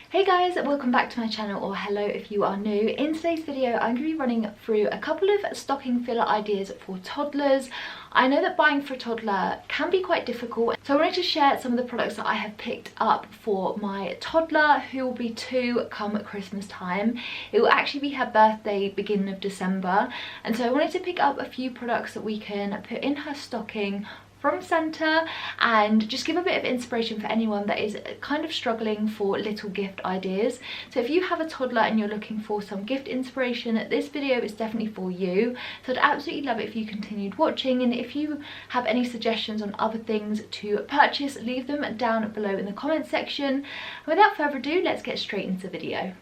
Hey guys, welcome back to my channel, or hello if you are new. In today's video I'm going to be running through a couple of stocking filler ideas for toddlers. I know that buying for a toddler can be quite difficult, so I wanted to share some of the products that I have picked up for my toddler, who will be 2 come Christmas time. It will actually be her birthday beginning of December, and so I wanted to pick up a few products that we can put in her stocking from Santa and just give a bit of inspiration for anyone that is kind of struggling for little gift ideas. So if you have a toddler and you're looking for some gift inspiration, this video is definitely for you. So I'd absolutely love it if you continued watching, and if you have any suggestions on other things to purchase, leave them down below in the comments section. And without further ado, let's get straight into the video.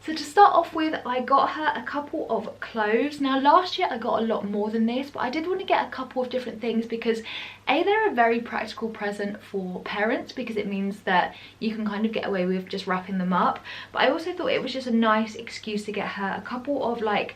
So to start off with, I got her a couple of clothes. Now last year I got a lot more than this, but I did want to get a couple of different things because they're a very practical present for parents, because it means that you can kind of get away with just wrapping them up. But I also thought it was just a nice excuse to get her a couple of like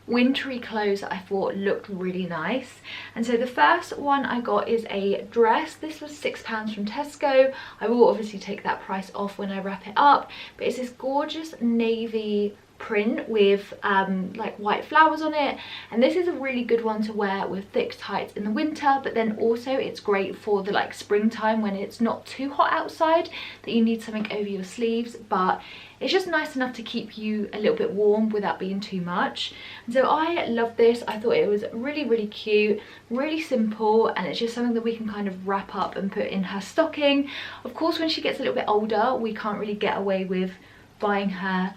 wintry clothes that I thought looked really nice. And so the first one I got is a dress. This was £6 from Tesco. I will obviously take that price off when I wrap it up, but it's this gorgeous navy print with like white flowers on it, and this is a really good one to wear with thick tights in the winter, but then also it's great for the like springtime when it's not too hot outside that you need something over your sleeves, but it's just nice enough to keep you a little bit warm without being too much. And so I love this. I thought it was really cute, really simple, and it's just something that we can kind of wrap up and put in her stocking. Of course, when she gets a little bit older, we can't really get away with buying her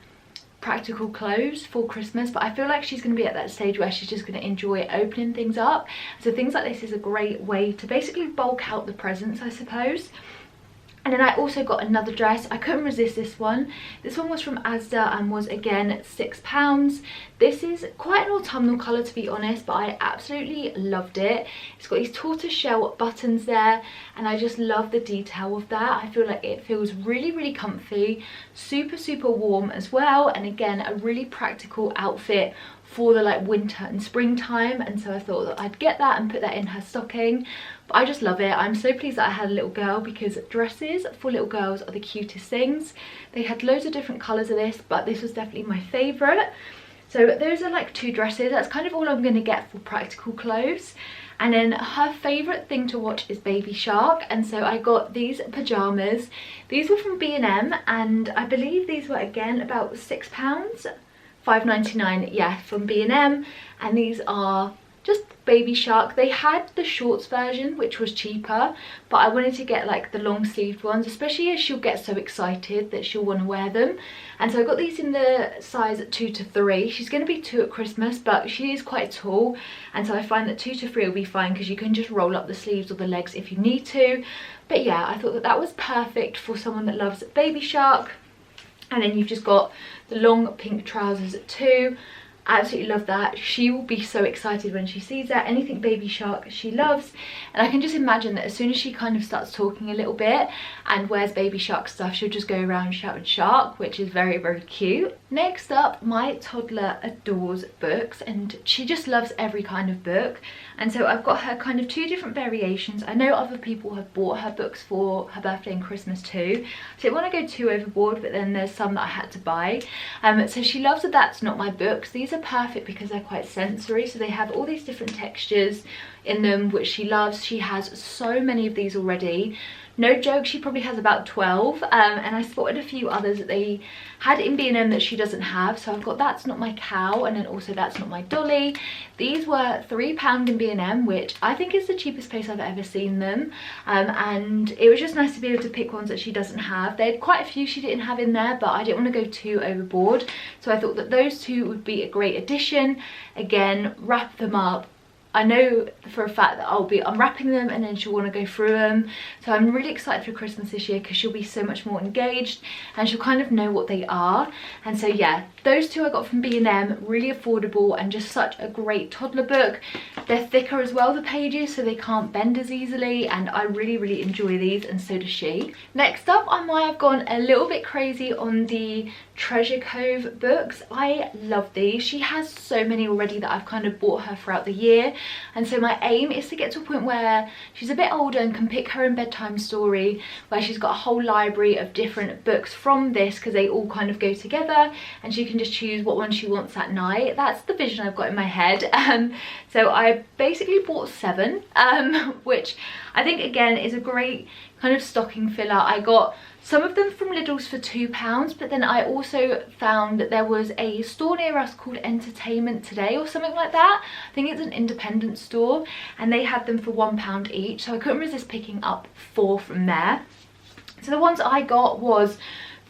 practical clothes for Christmas, but I feel like she's going to be at that stage where she's just going to enjoy opening things up. So things like this is a great way to basically bulk out the presents, I suppose. And then I also got another dress. I couldn't resist this one. This one was from Asda and was again £6. This is quite an autumnal colour, to be honest, but I absolutely loved it. It's got these tortoiseshell buttons there, and I just love the detail of that. I feel like it feels really comfy, super warm as well, and again a really practical outfit for the like winter and springtime. And so I thought that I'd get that and put that in her stocking. But I just love it. I'm so pleased that I had a little girl, because dresses for little girls are the cutest things. They had loads of different colours of this, but this was definitely my favourite. So those are like 2 dresses. That's kind of all I'm going to get for practical clothes. And then her favourite thing to watch is Baby Shark, and so I got these pyjamas. These were from B&M, and I believe these were again about £6, £5.99, yeah, from B&M. And these are just Baby Shark. They had the shorts version, which was cheaper, but I wanted to get like the long sleeved ones, especially as she'll get so excited that she'll want to wear them. And so I got these in the size 2 to 3. She's going to be 2 at Christmas, but she is quite tall, and so I find that 2 to 3 will be fine, because you can just roll up the sleeves or the legs if you need to. But yeah, I thought that that was perfect for someone that loves Baby Shark. And then you've just got the long pink trousers too. I absolutely love that. She will be so excited when she sees that. Anything Baby Shark she loves, and I can just imagine that as soon as she kind of starts talking a little bit and wears Baby Shark stuff, she'll just go around shouting shark, which is very cute. Next up, my toddler adores books, and she just loves every kind of book, and so I've got her kind of 2 different variations. I know other people have bought her books for her birthday and Christmas too, so I don't want to go too overboard, but then there's some that I had to buy. So she loves that That's Not My Books. These are perfect because they're quite sensory, so they have all these different textures in them, which she loves. She has so many of these already. No joke, she probably has about 12, and I spotted a few others that they had in B&M that she doesn't have. So I've got That's Not My Cow, and then also That's Not My Dolly. These were £3 in B&M, which I think is the cheapest place I've ever seen them, and it was just nice to be able to pick ones that she doesn't have. They had quite a few she didn't have in there, but I didn't want to go too overboard, so I thought that those 2 would be a great addition. Again, wrap them up. I know for a fact that I'll be unwrapping them and then she'll want to go through them. So I'm really excited for Christmas this year, because she'll be so much more engaged and she'll kind of know what they are. And so yeah, those 2 I got from B&M, really affordable and just such a great toddler book. They're thicker as well, the pages, so they can't bend as easily, and I really enjoy these, and so does she. Next up, I might have gone a little bit crazy on the Treasure Cove books. I love these. She has so many already that I've kind of bought her throughout the year, and so my aim is to get to a point where she's a bit older and can pick her own bedtime story, where she's got a whole library of different books from this because they all kind of go together and she can just choose what one she wants that night. That's the vision I've got in my head. So I basically bought 7, which I think again is a great kind of stocking filler. I got some of them from Lidl's for £2, but then I also found that there was a store near us called Entertainment Today or something like that. I think it's an independent store, and they had them for £1 each, so I couldn't resist picking up 4 from there. So the ones I got was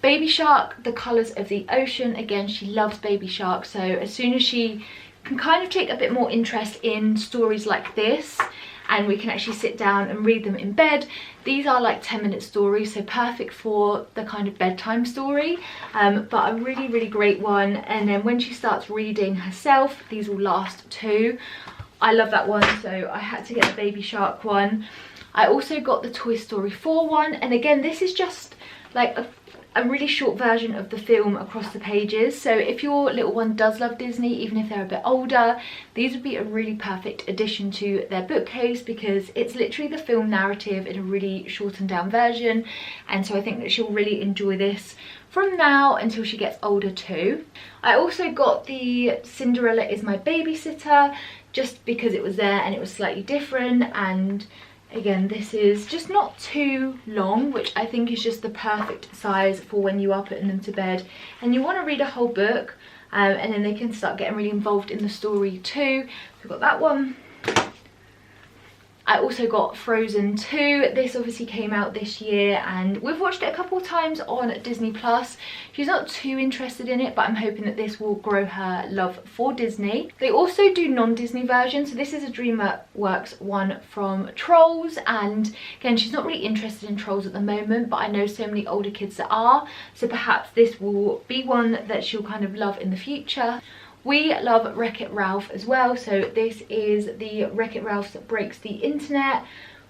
Baby Shark, The Colours of the Ocean. Again, she loves Baby Shark, so as soon as she can kind of take a bit more interest in stories like this, and we can actually sit down and read them in bed. These are like 10-minute stories, so perfect for the kind of bedtime story, but a really great one. And then when she starts reading herself, these will last too. I love that one, so I had to get the Baby Shark one. I also got the Toy Story 4 one, and again, this is just like a really short version of the film across the pages. So if your little one does love Disney, even if they're a bit older, these would be a really perfect addition to their bookcase, because it's literally the film narrative in a really shortened down version. And so I think that she'll really enjoy this from now until she gets older too. I also got the Cinderella Is My Babysitter, just because it was there and it was slightly different, and again, this is just not too long, which I think is just the perfect size for when you are putting them to bed and you want to read a whole book, and then they can start getting really involved in the story too. So I've got that one. I also got Frozen 2. This obviously came out this year and we've watched it a couple of times on Disney Plus. She's not too interested in it, but I'm hoping that this will grow her love for Disney. They also do non-Disney versions. So this is a DreamWorks one from Trolls, and again, she's not really interested in Trolls at the moment, but I know so many older kids that are, so perhaps this will be one that she'll kind of love in the future. We love Wreck-It Ralph as well, so this is the Wreck-It Ralph That Breaks the Internet,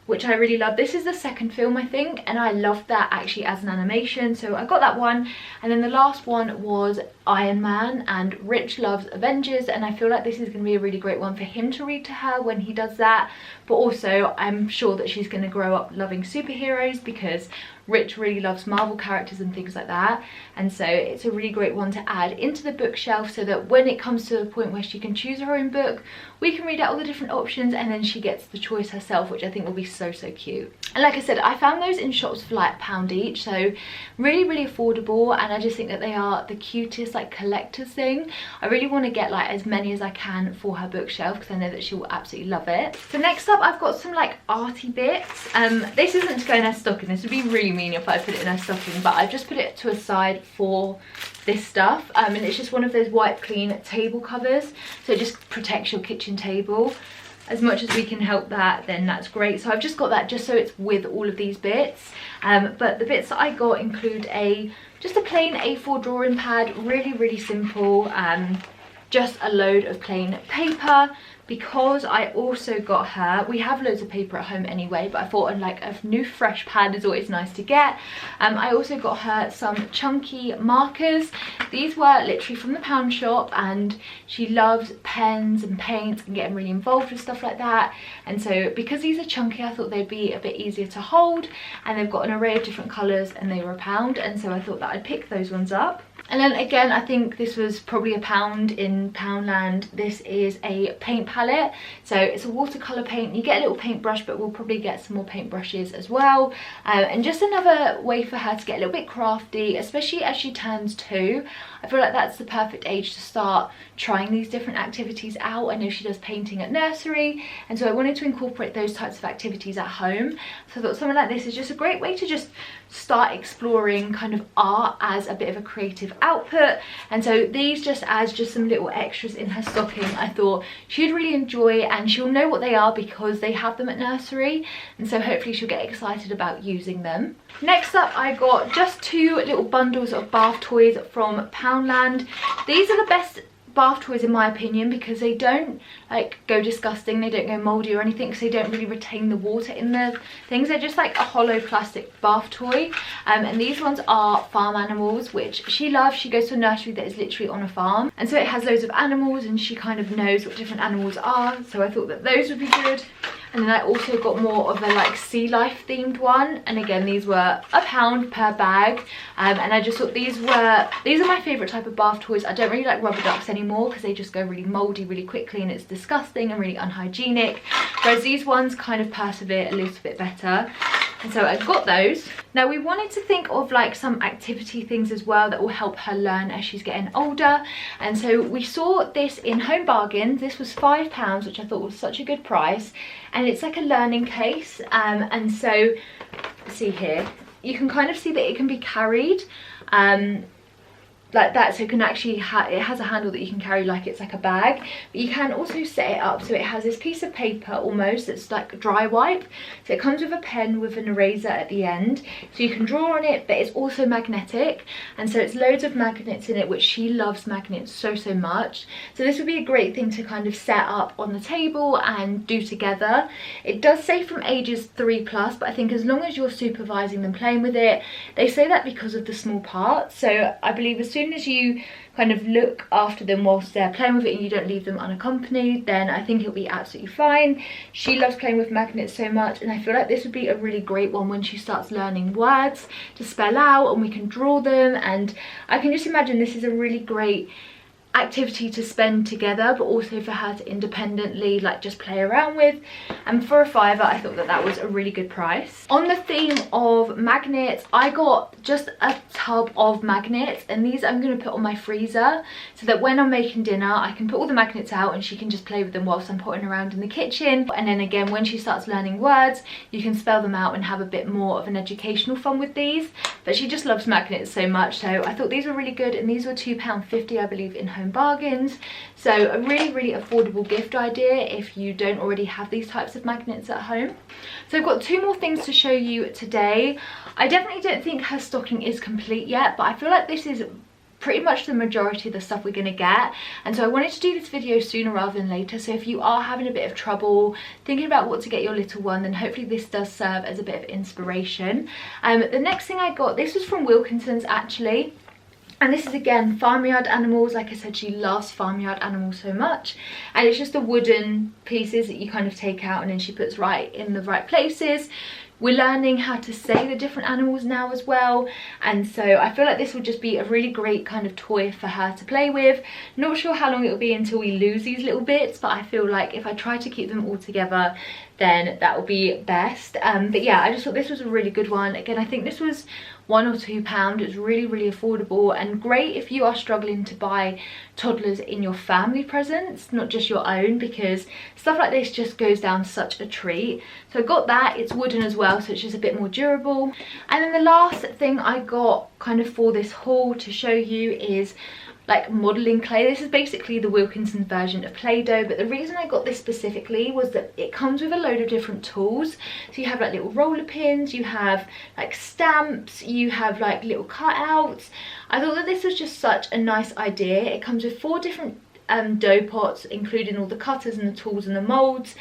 which I really love. This is the second film, I think, and I loved that actually as an animation, so I got that one. And then the last one was Iron Man, and Rich loves Avengers, and I feel like this is going to be a really great one for him to read to her when he does that. But also I'm sure that she's going to grow up loving superheroes, because Rich really loves Marvel characters and things like that, and so it's a really great one to add into the bookshelf, so that when it comes to the point where she can choose her own book, we can read out all the different options and then she gets the choice herself, which I think will be so cute. And like I said, I found those in shops for like £1 each, so really affordable, and I just think that they are the cutest like collector's thing. I really want to get like as many as I can for her bookshelf, because I know that she will absolutely love it. So next up, I've got some like arty bits. This isn't to go in her stocking. This would be really mean if I put it in her stocking, but I've just put it to a side for this stuff, and it's just one of those wipe clean table covers, so it just protects your kitchen table. As much as we can help that, then that's great. So I've just got that just so it's with all of these bits, but the bits that I got include just a plain A4 drawing pad, really simple, just a load of plain paper, because I also got her, we have loads of paper at home anyway, but I thought like a new fresh pad is always nice to get. I also got her some chunky markers. These were literally from the pound shop, and she loves pens and paints and getting really involved with stuff like that, and so because these are chunky, I thought they'd be a bit easier to hold, and they've got an array of different colours and they were £1, and so I thought that I'd pick those ones up. And then again, I think this was probably £1 in Poundland. This is a paint palette, so it's a watercolour paint. You get a little paintbrush, but we'll probably get some more paintbrushes as well, and just another way for her to get a little bit crafty, especially as she turns 2. I feel like that's the perfect age to start trying these different activities out. I know she does painting at nursery, and so I wanted to incorporate those types of activities at home. So I thought something like this is just a great way to just start exploring kind of art as a bit of a creative output. And so these just adds just some little extras in her stocking. I thought she'd really enjoy, and she'll know what they are because they have them at nursery, and so hopefully she'll get excited about using them. Next up, I got just 2 little bundles of bath toys from Poundland. These are the best bath toys in my opinion, because they don't like go disgusting, they don't go moldy or anything, because they don't really retain the water in the things. They're just like a hollow plastic bath toy. And these ones are farm animals, which she loves. She goes to a nursery that is literally on a farm, and so it has loads of animals and she kind of knows what different animals are, so I thought that those would be good. And then I also got more of a like sea life themed one, and again these were £1 per bag. And I just thought these are my favourite type of bath toys. I don't really like rubber ducks anymore because they just go really mouldy really quickly and it's disgusting and really unhygienic, whereas these ones kind of persevere a little bit better. And so I got those. Now we wanted to think of like some activity things as well that will help her learn as she's getting older, and so we saw this in Home Bargains. This was £5, which I thought was such a good price, and it's like a learning case. And so see here, you can kind of see that it can be carried like that, so it can actually it has a handle that you can carry like it's like a bag, but you can also set it up so it has this piece of paper almost that's like a dry wipe. So it comes with a pen with an eraser at the end, so you can draw on it, but it's also magnetic, and so it's loads of magnets in it, which she loves magnets so much. So this would be a great thing to kind of set up on the table and do together. It does say from ages 3+, but I think as long as you're supervising them playing with it, they say that because of the small parts. So I believe as soon as you kind of look after them whilst they're playing with it and you don't leave them unaccompanied, then I think it'll be absolutely fine. She loves playing with magnets so much, and I feel like this would be a really great one when she starts learning words to spell out and we can draw them. And I can just imagine this is a really great activity to spend together, but also for her to independently like just play around with. And for £5 I thought that that was a really good price. On the theme of magnets, I got just a tub of magnets, and these I'm going to put on my freezer so that when I'm making dinner I can put all the magnets out and she can just play with them whilst I'm potting around in the kitchen. And then again, when she starts learning words, you can spell them out and have a bit more of an educational fun with these. But she just loves magnets so much, so I thought these were really good, and these were £2.50 I believe in Home Bargains. So a really affordable gift idea if you don't already have these types of magnets at home. So I've got 2 more things to show you today. I definitely don't think her stocking is complete yet, but I feel like this is pretty much the majority of the stuff we're going to get, and so I wanted to do this video sooner rather than later. So if you are having a bit of trouble thinking about what to get your little one, then hopefully this does serve as a bit of inspiration. The next thing I got, this was from Wilkinson's actually, and this is again farmyard animals. Like I said, she loves farmyard animals so much, and it's just the wooden pieces that you kind of take out and then she puts right in the right places. We're learning how to say the different animals now as well, and so I feel like this would just be a really great kind of toy for her to play with. Not sure how long it will be until we lose these little bits, but I feel like if I try to keep them all together, then that will be best. But yeah, I just thought this was a really good one. Again, I think this was £1 or £2. It's really affordable, and great if you are struggling to buy toddlers in your family presents, not just your own, because stuff like this just goes down such a treat. So I got that. It's wooden as well, so it's just a bit more durable. And then the last thing I got kind of for this haul to show you is like modelling clay. This is basically the Wilkinson's version of Play-Doh, but the reason I got this specifically was that it comes with a load of different tools. So you have like little roller pins, you have like stamps, you have like little cutouts. I thought that this was just such a nice idea. It comes with 4 different dough pots, including all the cutters and the tools and the moulds.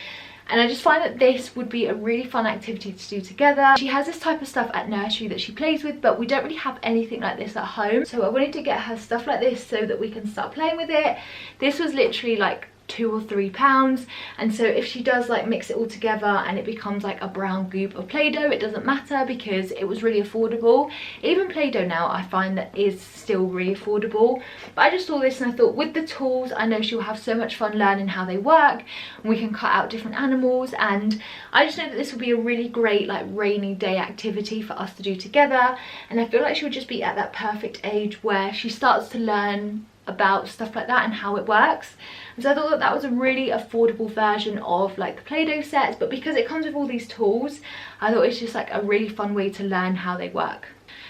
And I just find that this would be a really fun activity to do together. She has this type of stuff at nursery that she plays with, but we don't really have anything like this at home. So I wanted to get her stuff like this so that we can start playing with it. This was literally like £2 or £3, and so if she does like mix it all together and it becomes like a brown goop of Play-Doh, it doesn't matter because it was really affordable. Even Play-Doh now I find that is still really affordable, but I just saw this and I thought with the tools I know she'll have so much fun learning how they work, and we can cut out different animals, and I just know that this will be a really great like rainy day activity for us to do together. And I feel like she'll just be at that perfect age where she starts to learn about stuff like that and how it works. And so I thought that that was a really affordable version of like the Play-Doh sets, but because it comes with all these tools, I thought it's just like a really fun way to learn how they work.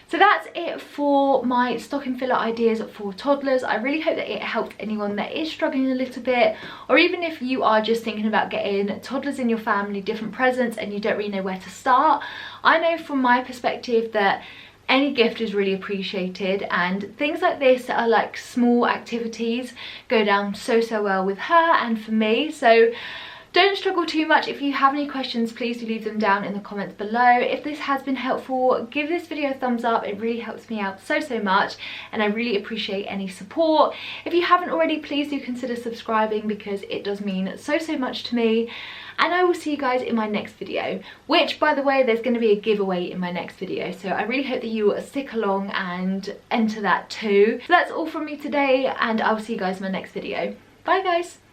So that's it for my stocking filler ideas for toddlers. I really hope that it helped anyone that is struggling a little bit, or even if you are just thinking about getting toddlers in your family different presents and you don't really know where to start. I know from my perspective that Any gift is really appreciated, and things like this are like small activities go down so well with her and for me. So don't struggle too much. If you have any questions, please do leave them down in the comments below. If this has been helpful, give this video a thumbs up. It really helps me out so much, and I really appreciate any support. If you haven't already, please do consider subscribing because it does mean so much to me. And I will see you guys in my next video, which, by the way, there's going to be a giveaway in my next video, so I really hope that you will stick along and enter that too. So that's all from me today, and I will see you guys in my next video. Bye guys.